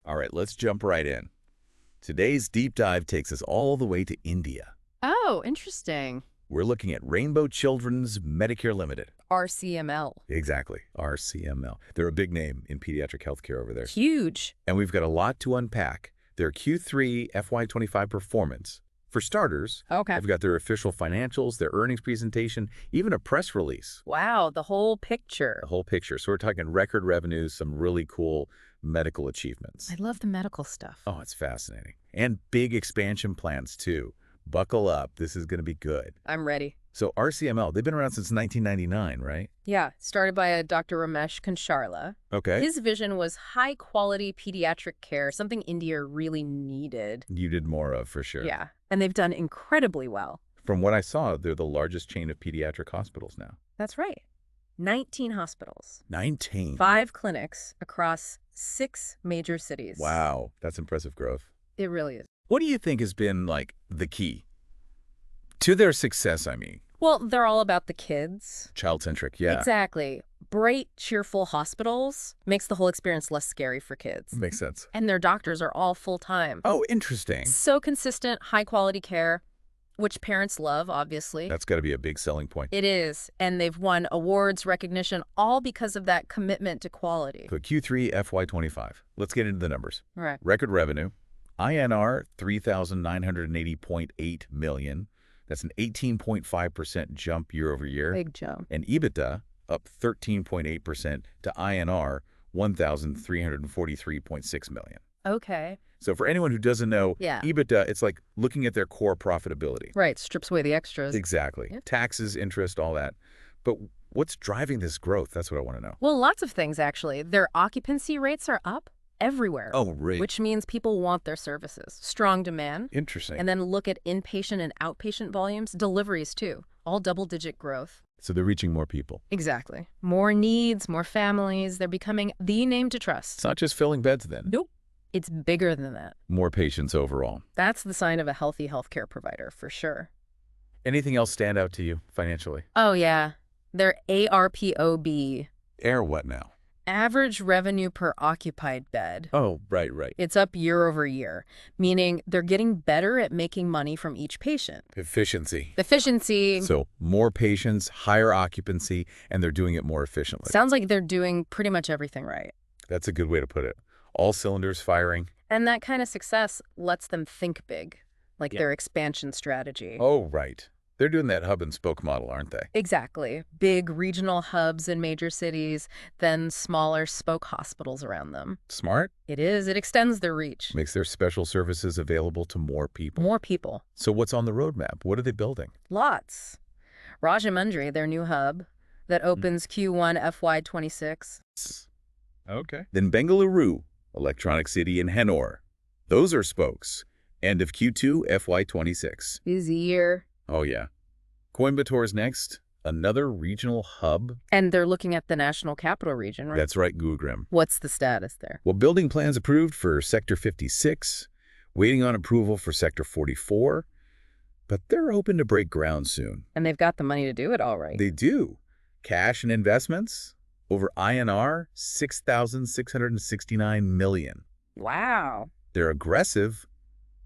All right, let's jump right in. Today's deep dive takes us all the way to India. Oh, interesting. We're looking at Rainbow Children's Medicare Limited. RCML. Exactly, RCML. They're a big name in pediatric healthcare over there. Huge. And we've got a lot to unpack. Their Q3 FY25 performance. For starters, Okay. they've got their official financials, their earnings presentation, even a press release. Wow, the whole picture. The whole picture. So we're talking record revenues, some really cool medical achievements. I love the medical stuff. Oh, it's fascinating. And big expansion plans, too. Buckle up. This is going to be good. I'm ready. So RCML, they've been around since 1999, right? Yeah, started by a Dr. Ramesh Kancharla. Okay. His vision was high-quality pediatric care, something India really needed. You did more of, for sure. Yeah, and they've done incredibly well. From what I saw, they're the largest chain of pediatric hospitals now. That's right. 19 hospitals. 19. 5 clinics across 6 major cities. Wow, that's impressive growth. It really is. What do you think has been, like, the key to their success, I mean? Well, they're all about the kids. Child-centric, yeah. Exactly. Bright, cheerful hospitals makes the whole experience less scary for kids. Makes sense. And their doctors are all full-time. Oh, interesting. So consistent, high-quality care, which parents love, obviously. That's got to be a big selling point. It is. And they've won awards, recognition, all because of that commitment to quality. So Q3 FY25. Let's get into the numbers. All right. Record revenue, INR 3,980.8 million. That's an 18.5% jump year over year. Big jump. And EBITDA up 13.8% to INR 1,343.6 million. Okay. So for anyone who doesn't know, Yeah. EBITDA, it's like looking at their core profitability. Right. Strips away the extras. Exactly. Yep. Taxes, interest, all that. But what's driving this growth? That's what I want to know. Well, lots of things, actually. Their occupancy rates are up everywhere. Oh, really? Which means people want their services. Strong demand. Interesting. And then look at inpatient and outpatient volumes, deliveries too, all double-digit growth. So they're reaching more people. Exactly. More needs, more families. They're becoming the name to trust. It's not just filling beds then. Nope. It's bigger than that. More patients overall. That's the sign of a healthy healthcare provider, for sure. Anything else stand out to you financially? Oh, yeah. Their ARPOB, Air what now? average revenue per occupied bed. Oh, right. It's up year over year, meaning they're getting better at making money from each patient. Efficiency. Efficiency. So more patients, higher occupancy, and they're doing it more efficiently. Sounds like they're doing pretty much everything right. That's a good way to put it. All cylinders firing. And that kind of success lets them think big, like Yeah. their expansion strategy. Oh, right. They're doing that hub and spoke model, aren't they? Exactly. Big regional hubs in major cities, then smaller spoke hospitals around them. Smart. It is. It extends their reach. Makes their special services available to more people. More people. So what's on the roadmap? What are they building? Lots. Rajahmundry, their new hub, that opens Q1 FY26. Okay. Then Bengaluru, Electronic City, and Hennur. Those are spokes. End of Q2 FY26. Busy year. Oh, yeah. Coimbatore next. Another regional hub. And they're looking at the national capital region, right? That's right, Gurugram. What's the status there? Well, building plans approved for Sector 56, waiting on approval for Sector 44, but they're hoping to break ground soon. And they've got the money to do it all right. They do. Cash and investments over INR 6,669 million. Wow. They're aggressive,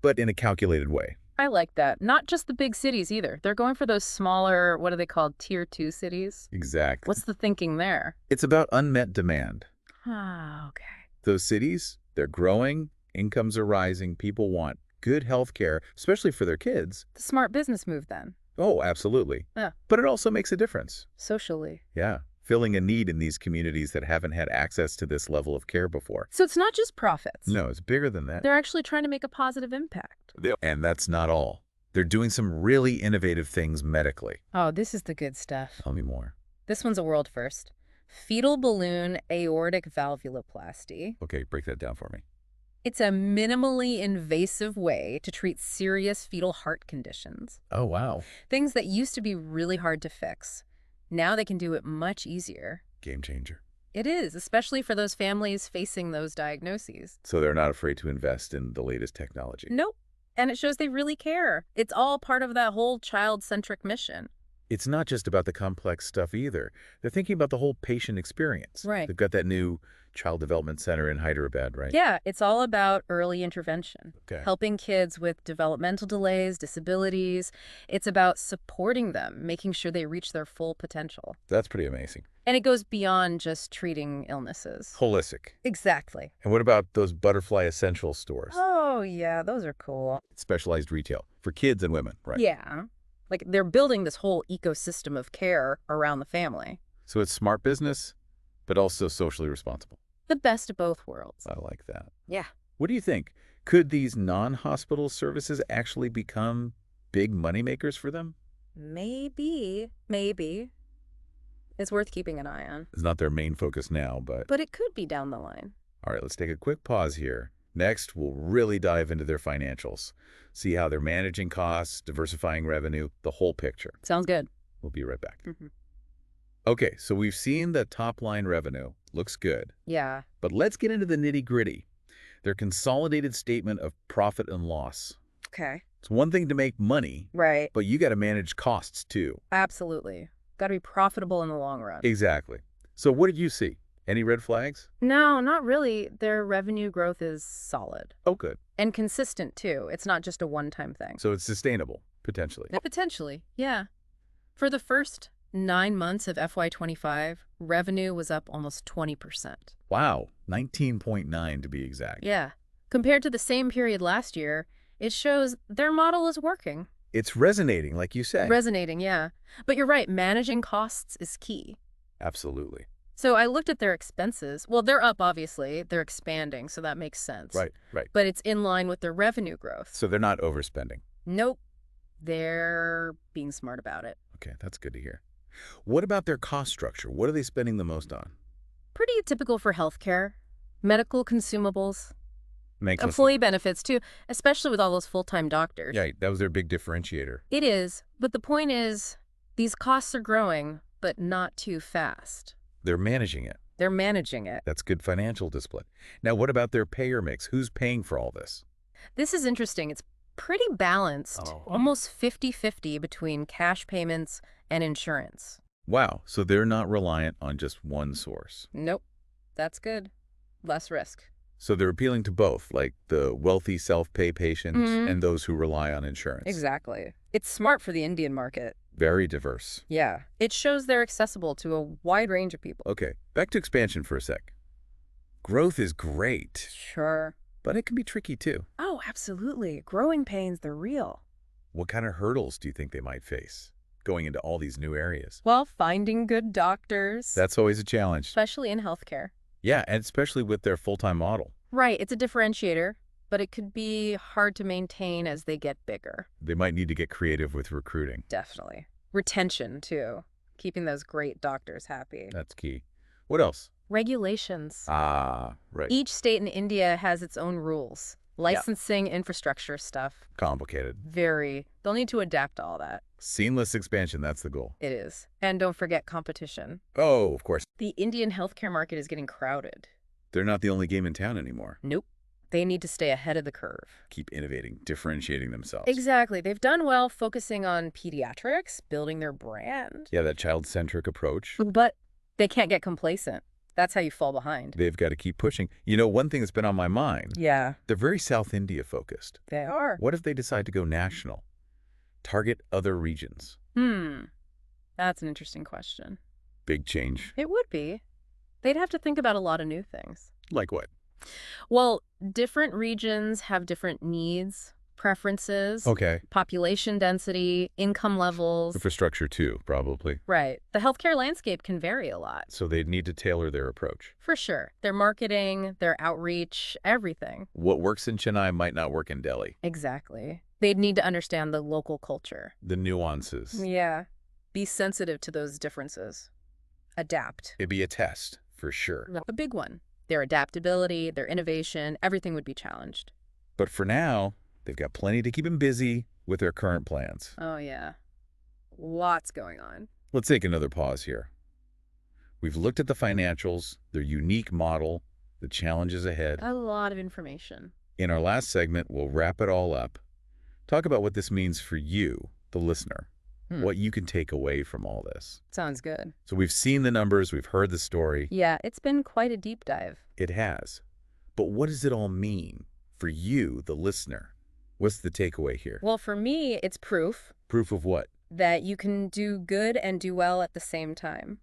but in a calculated way. I like that. Not just the big cities either. They're going for those smaller, what are they called, Tier 2 cities? Exactly. What's the thinking there? It's about unmet demand. Ah, okay. Those cities, they're growing, incomes are rising, people want good health care, especially for their kids. The smart business move then. Oh, absolutely. Yeah. But it also makes a difference. Socially. Yeah. Filling a need in these communities that haven't had access to this level of care before. So it's not just profits. No, it's bigger than that. They're actually trying to make a positive impact. And that's not all. They're doing some really innovative things medically. Oh, this is the good stuff. Tell me more. This one's a world first. Fetal balloon aortic valvuloplasty. Okay, break that down for me. It's a minimally invasive way to treat serious fetal heart conditions. Oh, wow. Things that used to be really hard to fix. Now they can do it much easier. Game changer. It is, especially for those families facing those diagnoses. So they're not afraid to invest in the latest technology. Nope. And it shows they really care. It's all part of that whole child-centric mission. It's not just about the complex stuff either. They're thinking about the whole patient experience. Right. They've got that new child development center in Hyderabad, right? Yeah, it's all about early intervention, Okay. helping kids with developmental delays, disabilities. It's about supporting them, making sure they reach their full potential. That's pretty amazing. And it goes beyond just treating illnesses. Holistic. Exactly. And what about those butterfly essential stores? Oh, yeah, those are cool. Specialized retail for kids and women, right? Yeah. Like they're building this whole ecosystem of care around the family. So it's smart business, but also socially responsible. The best of both worlds. I like that. Yeah. What do you think? Could these non-hospital services actually become big moneymakers for them? Maybe. Maybe. It's worth keeping an eye on. It's not their main focus now, but... But it could be down the line. All right, let's take a quick pause here. Next, we'll really dive into their financials, see how they're managing costs, diversifying revenue, the whole picture. Sounds good. We'll be right back. Mhm. Okay, so we've seen the top-line revenue. Looks good. Yeah. But let's get into the nitty-gritty. Their consolidated statement of profit and loss. Okay. It's one thing to make money, Right. but you got to manage costs too. Absolutely. Got to be profitable in the long run. Exactly. So what did you see? Any red flags? No, not really. Their revenue growth is solid. Oh, good. And consistent, too. It's not just a one-time thing. So it's sustainable, potentially. Potentially, yeah. For the first 9 months of FY25, revenue was up almost 20%. Wow, 19.9 to be exact. Yeah. Compared to the same period last year, it shows their model is working. It's resonating, like you say. Resonating, yeah. But you're right, managing costs is key. Absolutely. So I looked at their expenses. Well, they're up, obviously. They're expanding, so that makes sense. Right, right. But it's in line with their revenue growth. So they're not overspending. Nope. They're being smart about it. Okay, that's good to hear. What about their cost structure? What are they spending the most on? Pretty typical for healthcare. Medical consumables. Makes sense. Employee benefits, too, especially with all those full-time doctors. Yeah, that was their big differentiator. It is, but the point is, these costs are growing, but not too fast. They're managing it. They're managing it. That's good financial discipline. Now, what about their payer mix? Who's paying for all this? This is interesting. It's pretty balanced, almost 50-50 between cash payments and insurance. Wow, so they're not reliant on just one source. Nope. That's good. Less risk. So they're appealing to both, like the wealthy self-pay patients Mhm. and those who rely on insurance. Exactly. It's smart for the Indian market. Very diverse. Yeah. It shows they're accessible to a wide range of people. Okay, back to expansion for a sec. Growth is great, Sure. but it can be tricky too. Oh, absolutely. Growing pains, they're real. What kind of hurdles do you think they might face going into all these new areas? Well, finding good doctors. That's always a challenge. Especially in healthcare. Yeah, and especially with their full-time model. Right. It's a differentiator, but it could be hard to maintain as they get bigger. They might need to get creative with recruiting. Definitely. Retention, too. Keeping those great doctors happy. That's key. What else? Regulations. Ah, right. Each state in India has its own rules. Licensing, infrastructure stuff. Complicated. Very. They'll need to adapt to all that. Seamless expansion, that's the goal. It is. And don't forget competition. Oh, of course. The Indian healthcare market is getting crowded. They're not the only game in town anymore. Nope. They need to stay ahead of the curve. Keep innovating, differentiating themselves. Exactly. They've done well focusing on pediatrics, building their brand. Yeah, that child-centric approach. But they can't get complacent. That's how you fall behind. They've got to keep pushing. You know, one thing that's been on my mind, Yeah, they're very South India focused. they are. What if they decide to go national? Target other regions? That's an interesting question. Big change. It would be. They'd have to think about a lot of new things. Like what? Well, different regions have different needs, preferences, Okay. population density, income levels. Infrastructure too, probably. Right. The healthcare landscape can vary a lot. So they'd need to tailor their approach. For sure. Their marketing, their outreach, everything. What works in Chennai might not work in Delhi. Exactly. They'd need to understand the local culture. The nuances. Yeah. Be sensitive to those differences. Adapt. It'd be a test, for sure. A big one. Their adaptability, their innovation, everything would be challenged. But for now, they've got plenty to keep them busy with their current plans. Oh, yeah. Lots going on. Let's take another pause here. We've looked at the financials, their unique model, the challenges ahead. A lot of information. In our last segment, we'll wrap it all up. Talk about what this means for you, the listener. what you can take away from all this. Sounds good. So we've seen the numbers, we've heard the story. Yeah, it's been quite a deep dive. It has. But what does it all mean for you, the listener? What's the takeaway here? Well, for me, it's proof. Proof of what? That you can do good and do well at the same time.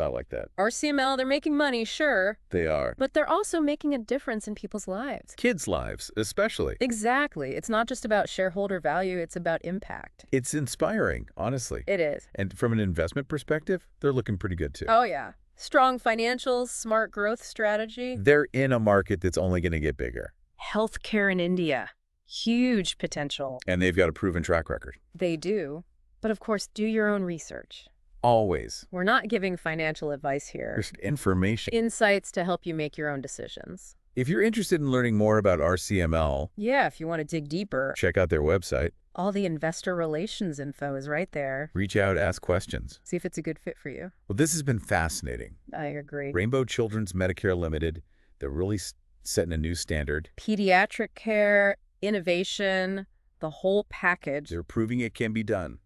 I like that. RCML, they're making money, sure. They are. But they're also making a difference in people's lives. Kids' lives, especially. Exactly. It's not just about shareholder value, it's about impact. It's inspiring, honestly. It is. And from an investment perspective, they're looking pretty good too. Oh, yeah. Strong financials, smart growth strategy. They're in a market that's only going to get bigger. Healthcare in India. Huge potential. And they've got a proven track record. They do. But of course, do your own research. Always. We're not giving financial advice here. Just information. Insights to help you make your own decisions. If you're interested in learning more about RCML, yeah, if you want to dig deeper, check out their website. All the investor relations info is right there. Reach out, ask questions. See if it's a good fit for you. Well, this has been fascinating. I agree. Rainbow Children's Medicare Limited, they're really setting a new standard. Pediatric care, innovation, the whole package. They're proving it can be done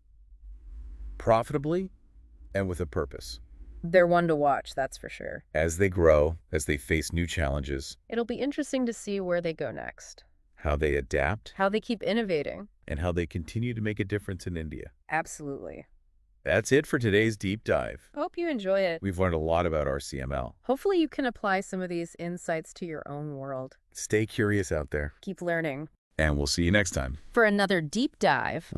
profitably and with a purpose. They're one to watch, that's for sure. As they grow, as they face new challenges. It'll be interesting to see where they go next. How they adapt. How they keep innovating. And how they continue to make a difference in India. Absolutely. That's it for today's deep dive. Hope you enjoy it. We've learned a lot about RCML. Hopefully you can apply some of these insights to your own world. Stay curious out there. Keep learning. And we'll see you next time For another deep dive.